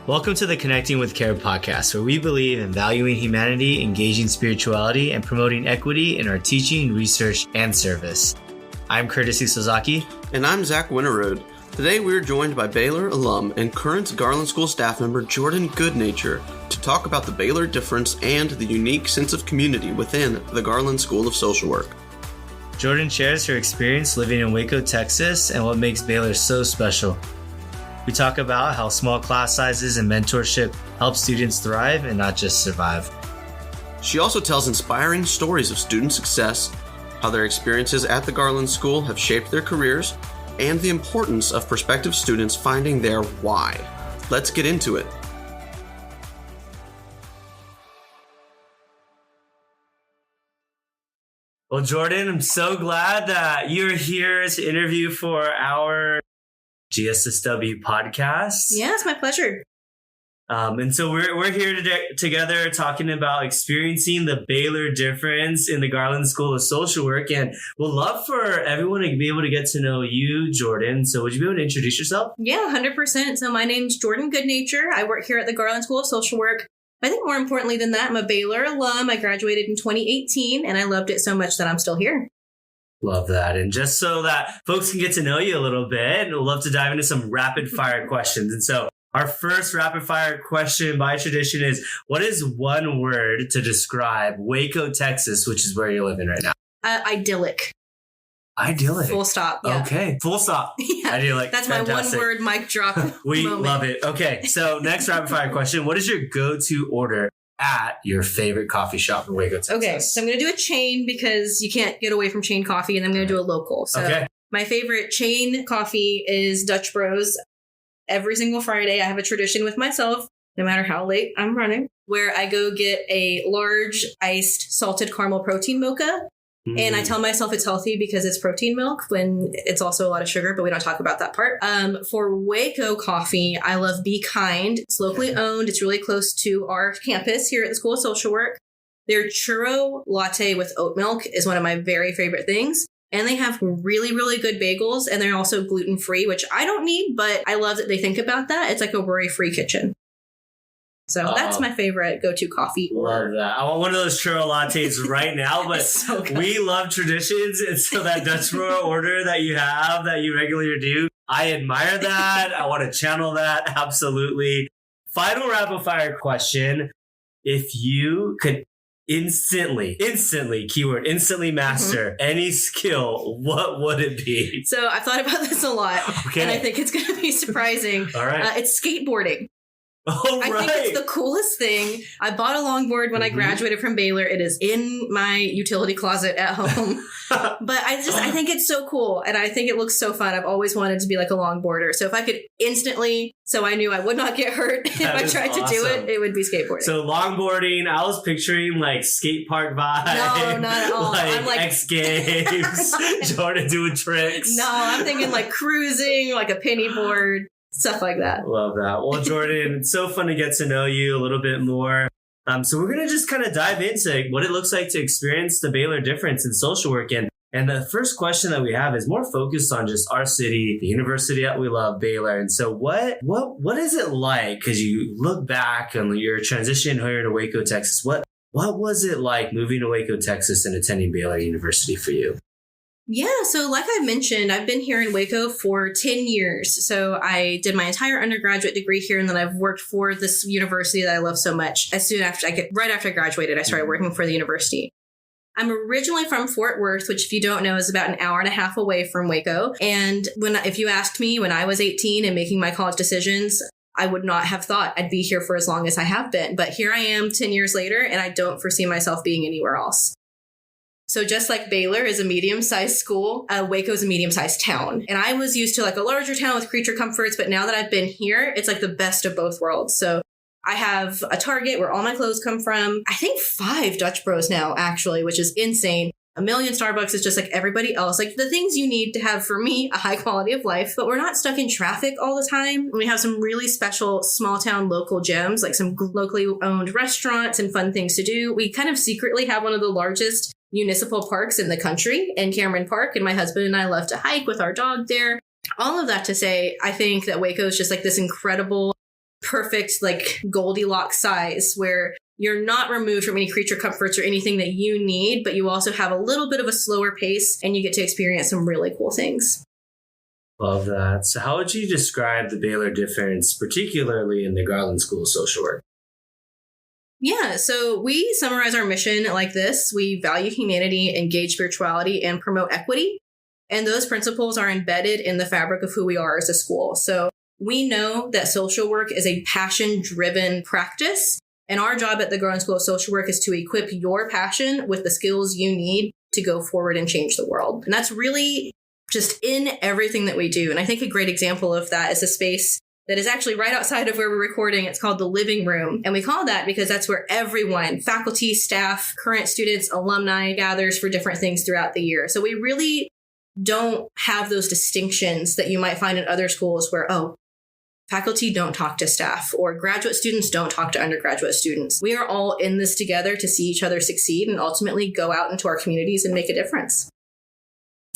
Welcome to the Connecting with Care podcast, where we believe in valuing humanity, engaging spirituality, and promoting equity in our teaching, research, and service. I'm Curtis Isozaki. And I'm Zach Winterrowd. Today we're joined by Baylor alum and current Garland School staff member Jordan Goodnature to talk about the Baylor difference and the unique sense of community within the Garland School of Social Work. Jordan shares her experience living in Waco, Texas, and what makes Baylor so special. We talk about how small class sizes and mentorship help students thrive and not just survive. She also tells inspiring stories of student success, how their experiences at the Garland School have shaped their careers, and the importance of prospective students finding their why. Let's get into it. Well, Jordan, I'm so glad that you're here to interview for our GSSW podcast. Yeah, it's my pleasure. And so we're here together talking about experiencing the Baylor difference in the Garland School of Social Work. And we'd love for everyone to be able to get to know you, Jordan. So would you be able to introduce yourself? Yeah, 100%. So my name's Jordan Goodnature. I work here at the Garland School of Social Work. I think more importantly than that, I'm a Baylor alum. I graduated in 2018, and I loved it so much that I'm still here. Love that. And just so that folks can get to know you a little bit, we'd love to dive into some rapid fire questions. And so our first rapid fire question by tradition is, what is one word to describe Waco, Texas, which is where you're living right now? Idyllic. Idyllic. Full stop. Yeah. Okay. Full stop. Yeah. Idyllic. That's Fantastic. my one word mic drop. We moment. love it. Okay. So next rapid fire question. What is your go-to order at your favorite coffee shop in Waco, Texas? Okay. So I'm going to do a chain because you can't get away from chain coffee, and I'm going to do a local. So My favorite chain coffee is Dutch Bros. Every single Friday, I have a tradition with myself, no matter how late I'm running, where I go get a large iced salted caramel protein mocha. And I tell myself it's healthy because it's protein milk when it's also a lot of sugar, but we don't talk about that part. For Waco coffee, I love Be Kind. It's locally owned. It's really close to our campus here at the School of Social Work. Their churro latte with oat milk is one of my very favorite things. And they have really, really good bagels, and they're also gluten-free, which I don't need, but I love that they think about that. It's like a worry-free kitchen. So that's my favorite go-to coffee. Love that. I want one of those churro lattes right now, but so we love traditions. And so that Dutch Bro order that you have, that you regularly do, I admire that. I want to channel that. Absolutely. Final rapid fire question. If you could instantly master any skill, what would it be? So I've thought about this a lot, and I think it's going to be surprising. All right. It's skateboarding. Oh, I think it's the coolest thing. I bought a longboard when I graduated from Baylor. It is in my utility closet at home. But I think it's so cool, and I think it looks so fun. I've always wanted to be like a longboarder. So if I could instantly, so I knew I would not get hurt if I tried to do it, it would be skateboarding. So longboarding, I was picturing like skate park vibe. No, not at all. I'm like X Games, Jordan doing tricks. No, I'm thinking like cruising, like a penny board. Stuff like that. Love that. Well, Jordan, it's so fun to get to know you a little bit more. So we're going to just kind of dive into what it looks like to experience the Baylor difference in social work. And the first question that we have is more focused on just our city, the university that we love, Baylor. And so what is it like? Because you look back on your transition here to Waco, Texas. What was it like moving to Waco, Texas and attending Baylor University for you? Yeah, so like I mentioned, I've been here in Waco for 10 years. So I did my entire undergraduate degree here, and then I've worked for this university that I love so much. Right after I graduated, I started working for the university. I'm originally from Fort Worth, which if you don't know is about an hour and a half away from Waco. And if you asked me when I was 18 and making my college decisions, I would not have thought I'd be here for as long as I have been. But here I am 10 years later, and I don't foresee myself being anywhere else. So just like Baylor is a medium-sized school, Waco is a medium-sized town. And I was used to like a larger town with creature comforts, but now that I've been here, it's like the best of both worlds. So I have a Target where all my clothes come from. I think 5 Dutch Bros now, actually, which is insane. A million Starbucks is just like everybody else. Like the things you need to have, for me, a high quality of life. But we're not stuck in traffic all the time. We have some really special small town local gems, like some locally owned restaurants and fun things to do. We kind of secretly have one of the largest municipal parks in the country in Cameron Park. And my husband and I love to hike with our dog there. All of that to say, I think that Waco is just like this incredible perfect, like Goldilocks size where you're not removed from any creature comforts or anything that you need, but you also have a little bit of a slower pace and you get to experience some really cool things. Love that. So how would you describe the Baylor difference, particularly in the Garland School of Social Work? Yeah, so we summarize our mission like this. We value humanity, engage spirituality, and promote equity. And those principles are embedded in the fabric of who we are as a school. So we know that social work is a passion-driven practice. And our job at the Garland School of Social Work is to equip your passion with the skills you need to go forward and change the world. And that's really just in everything that we do. And I think a great example of that is a space that is actually right outside of where we're recording. It's called the living room. And we call that because that's where everyone, faculty, staff, current students, alumni gathers for different things throughout the year. So we really don't have those distinctions that you might find in other schools where, faculty don't talk to staff or graduate students don't talk to undergraduate students. We are all in this together to see each other succeed and ultimately go out into our communities and make a difference.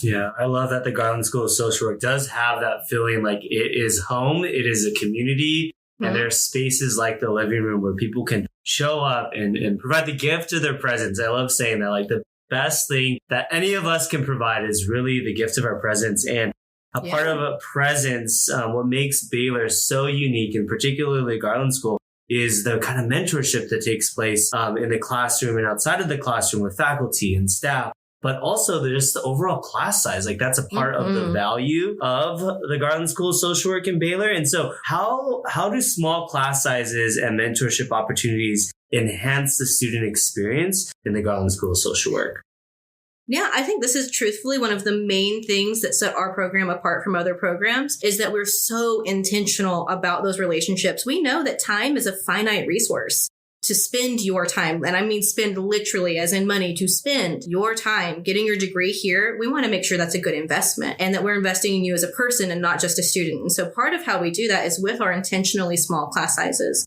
Yeah, I love that the Garland School of Social Work does have that feeling like it is home, it is a community, and there are spaces like the living room where people can show up and provide the gift of their presence. I love saying that, like the best thing that any of us can provide is really the gift of our presence. And a part of a presence, what makes Baylor so unique, and particularly Garland School, is the kind of mentorship that takes place in the classroom and outside of the classroom with faculty and staff. But also just the overall class size. Like that's a part of the value of the Garland School of Social Work in Baylor. And so how do small class sizes and mentorship opportunities enhance the student experience in the Garland School of Social Work? Yeah, I think this is truthfully one of the main things that set our program apart from other programs is that we're so intentional about those relationships. We know that time is a finite resource. To spend your time, and I mean spend literally as in money, to spend your time getting your degree here, we want to make sure that's a good investment and that we're investing in you as a person and not just a student. And so part of how we do that is with our intentionally small class sizes.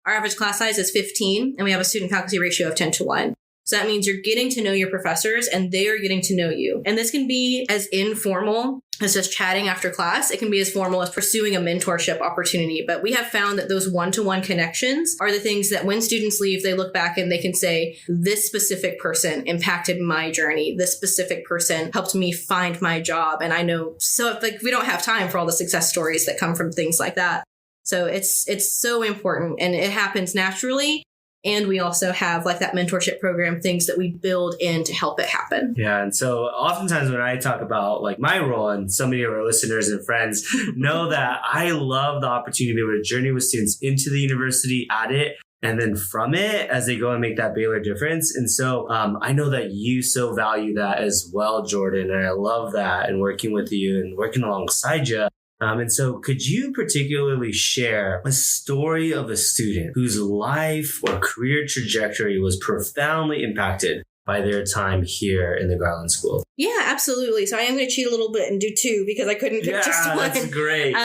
Our average class size is 15 and we have a student faculty ratio of 10-1. So that means you're getting to know your professors and they are getting to know you. And this can be as informal as just chatting after class. It can be as formal as pursuing a mentorship opportunity. But we have found that those one-to-one connections are the things that when students leave, they look back and they can say, this specific person impacted my journey. This specific person helped me find my job. And I know, so like we don't have time for all the success stories that come from things like that. So it's so important and it happens naturally. And we also have like that mentorship program, things that we build in to help it happen. Yeah. And so oftentimes when I talk about like my role, and so many of our listeners and friends know that I love the opportunity to be able to journey with students into the university, at it, and then from it as they go and make that Baylor difference. And so I know that you so value that as well, Jordan. And I love that and working with you and working alongside you. And so could you particularly share a story of a student whose life or career trajectory was profoundly impacted by their time here in the Garland School? Yeah, absolutely. So I am going to cheat a little bit and do two because I couldn't pick just one. That's great.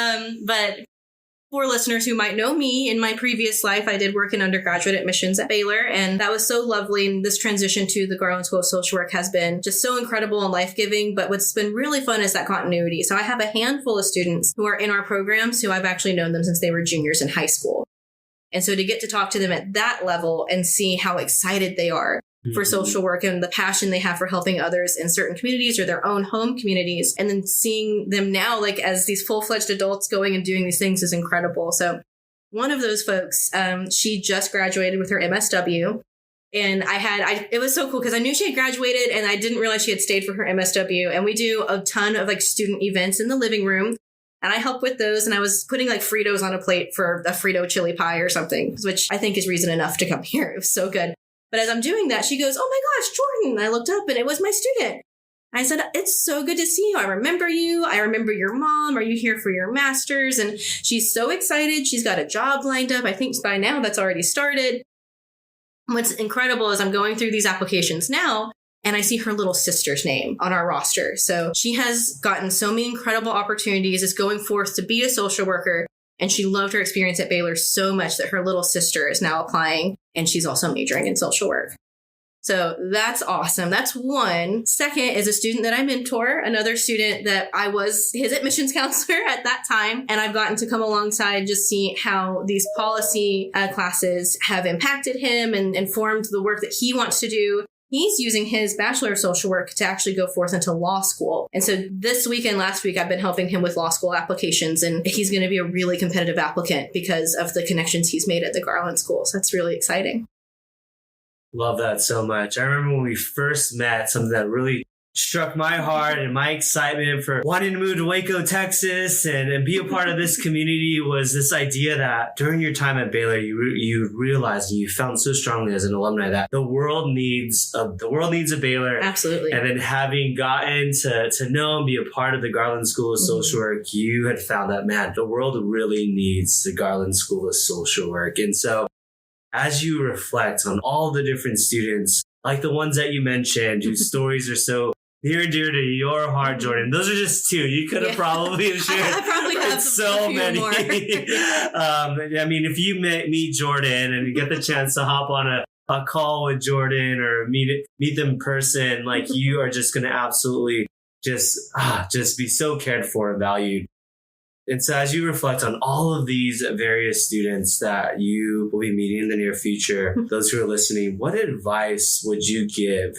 But for listeners who might know me, in my previous life, I did work in undergraduate admissions at Baylor, and that was so lovely. And this transition to the Garland School of Social Work has been just so incredible and life-giving. But what's been really fun is that continuity. So I have a handful of students who are in our programs who I've actually known them since they were juniors in high school. And so to get to talk to them at that level and see how excited they are for social work and the passion they have for helping others in certain communities or their own home communities. And then seeing them now, like as these full-fledged adults going and doing these things is incredible. So one of those folks, she just graduated with her MSW. And it was so cool because I knew she had graduated and I didn't realize she had stayed for her MSW. And we do a ton of like student events in the living room. And I help with those. And I was putting like Fritos on a plate for a Frito chili pie or something, which I think is reason enough to come here. It was so good. But as I'm doing that, she goes, "Oh my gosh, Jordan." And I looked up and it was my student. I said, "It's so good to see you. I remember you. I remember your mom. Are you here for your master's?" And she's so excited. She's got a job lined up. I think by now that's already started. What's incredible is I'm going through these applications now and I see her little sister's name on our roster. So she has gotten so many incredible opportunities, is going forth to be a social worker. And she loved her experience at Baylor so much that her little sister is now applying and she's also majoring in social work. So that's awesome. That's one. Second is a student that I mentor, another student that I was his admissions counselor at that time. And I've gotten to come alongside, just see how these policy classes have impacted him and informed the work that he wants to do. He's using his Bachelor of Social Work to actually go forth into law school. And so this week and last week, I've been helping him with law school applications, and he's going to be a really competitive applicant because of the connections he's made at the Garland School. So that's really exciting. Love that so much. I remember when we first met, something that really struck my heart and my excitement for wanting to move to Waco, Texas and be a part of this community was this idea that during your time at Baylor, you realized and you felt so strongly as an alumni that the world needs a Baylor. Absolutely. And then having gotten to know and be a part of the Garland School of Social Work, you had found that, man, the world really needs the Garland School of Social Work. And so as you reflect on all the different students, like the ones that you mentioned, whose stories are so near and dear to your heart, Jordan. Those are just two. You could have probably shared I probably have so many. I mean, if you meet Jordan and you get the chance to hop on a call with Jordan or meet them in person, like you are just going to absolutely just be so cared for and valued. And so as you reflect on all of these various students that you will be meeting in the near future, those who are listening, what advice would you give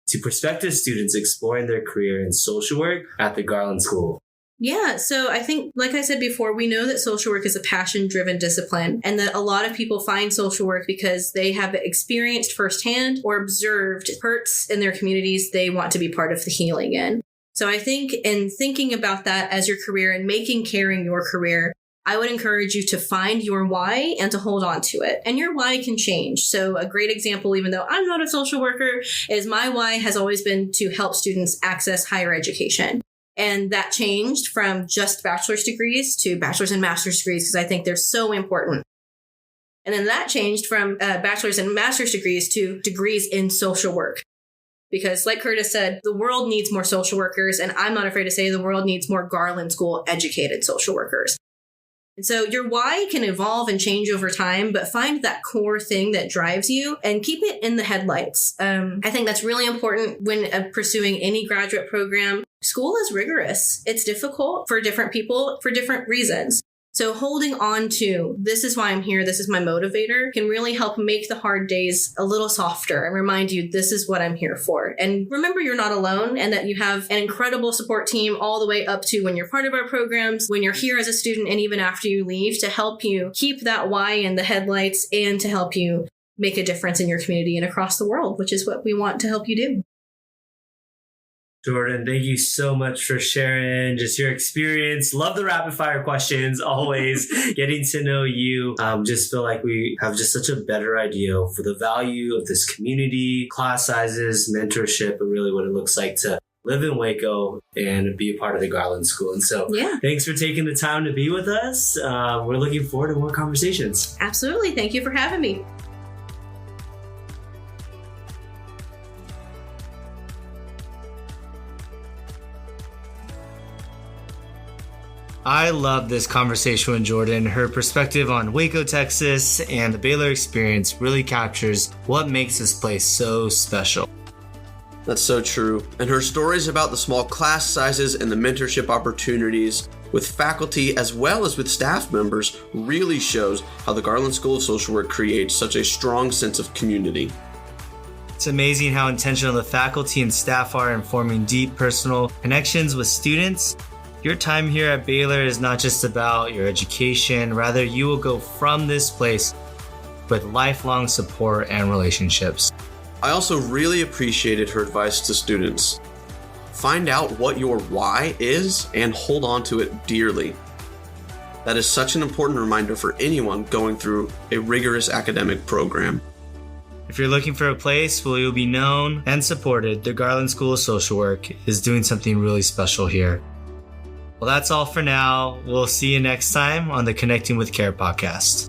to prospective students exploring their career in social work at the Garland School? Yeah, so I think, like I said before, we know that social work is a passion-driven discipline and that a lot of people find social work because they have experienced firsthand or observed hurts in their communities they want to be part of the healing in. So I think in thinking about that as your career and making caring your career, I would encourage you to find your why and to hold on to it. And your why can change. So a great example, even though I'm not a social worker, is my why has always been to help students access higher education. And that changed from just bachelor's degrees to bachelor's and master's degrees because I think they're so important. And then that changed from bachelor's and master's degrees to degrees in social work. Because like Curtis said, the world needs more social workers, and I'm not afraid to say the world needs more Garland School educated social workers. And so your why can evolve and change over time, but find that core thing that drives you and keep it in the headlights. I think that's really important when pursuing any graduate program. School is rigorous. It's difficult for different people for different reasons. So holding on to, this is why I'm here, this is my motivator, can really help make the hard days a little softer and remind you this is what I'm here for. And remember, you're not alone and that you have an incredible support team all the way up to when you're part of our programs, when you're here as a student, and even after you leave to help you keep that why in the headlights and to help you make a difference in your community and across the world, which is what we want to help you do. Jordan, thank you so much for sharing just your experience. Love the rapid fire questions, always getting to know you. Just feel like we have just such a better idea for the value of this community, class sizes, mentorship, and really what it looks like to live in Waco and be a part of the Garland School. And so Thanks for taking the time to be with us. We're looking forward to more conversations. Absolutely. Thank you for having me. I love this conversation with Jordan. Her perspective on Waco, Texas, and the Baylor experience really captures what makes this place so special. That's so true. And her stories about the small class sizes and the mentorship opportunities with faculty as well as with staff members really shows how the Garland School of Social Work creates such a strong sense of community. It's amazing how intentional the faculty and staff are in forming deep personal connections with students. Your time here at Baylor is not just about your education, rather you will go from this place with lifelong support and relationships. I also really appreciated her advice to students. Find out what your why is and hold on to it dearly. That is such an important reminder for anyone going through a rigorous academic program. If you're looking for a place where you'll be known and supported, the Garland School of Social Work is doing something really special here. Well, that's all for now. We'll see you next time on the Connecting with Care podcast.